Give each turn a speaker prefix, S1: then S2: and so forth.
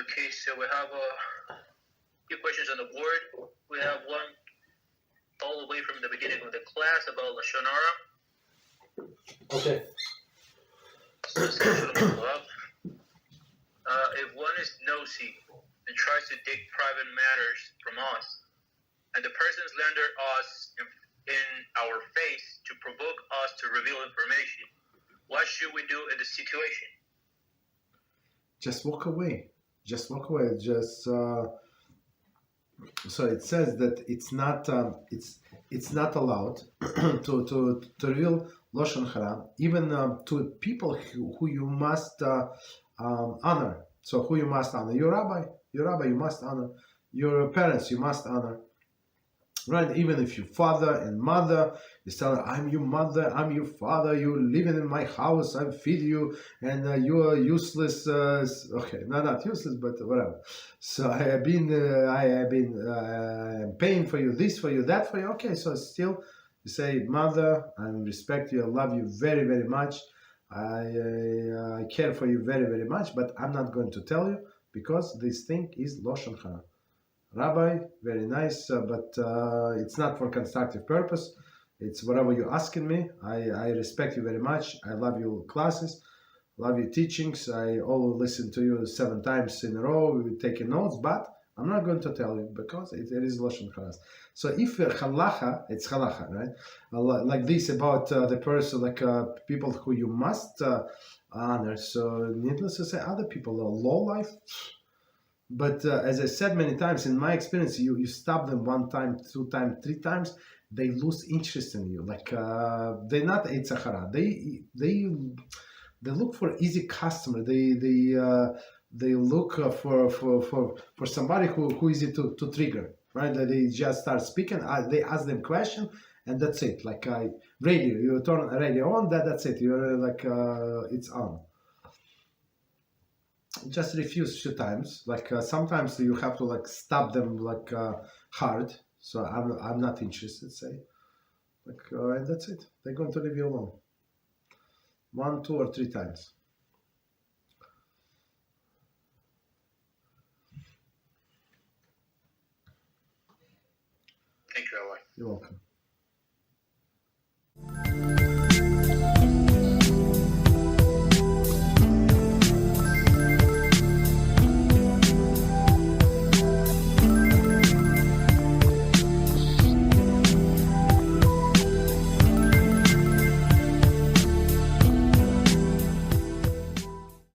S1: Okay, so we have a few questions on the board. We have one all the way from the beginning of the class about Lashon Hara.
S2: Okay.
S1: So this question will go up. If one is nosy and tries to dig private matters from us, and the person slanders us in our face to provoke us to reveal information, what should we do in this situation?
S2: Just walk away. Just walk away. So it says that it's not allowed to reveal Lashon Hara even to people who you must honor. So who you must honor? Your rabbi you must honor. Your parents you must honor. Right? Even if your father and mother, you tell, I'm your mother, I'm your father, you're living in my house, I feed you, and you are useless. Okay, no, not useless, but whatever. So I have been paying for you, this for you, that for you. Okay, so still, you say, mother, I respect you, I love you very, very much. I care for you very, very much, but I'm not going to tell you because this thing is Lashon Hara. Rabbi, very nice, but it's not for constructive purpose. It's whatever you're asking me. I respect you very much. I love your classes, love your teachings. I always listen to you 7 times in a row, taking notes, but I'm not going to tell you because it is Lashon Hara. So if halacha, it's halacha, right? Like this about the person, like people who you must honor. So needless to say, other people, low life. But as I said many times, in my experience, you stop them 1 time, 2 times, 3 times, they lose interest in you. Like they're not Eitzah Hara. They look for easy customer. They look for somebody who easy to trigger. Right? They just start speaking. They ask them question, and that's it. Like radio, you turn radio on. That's it. You're like it's on. Just refuse 2 times. Like sometimes you have to like stop them like hard. So I'm not interested. Say like and that's it. They're going to leave you alone. 1, 2, or 3 times.
S1: Thank you, Rabbi.
S2: You're welcome.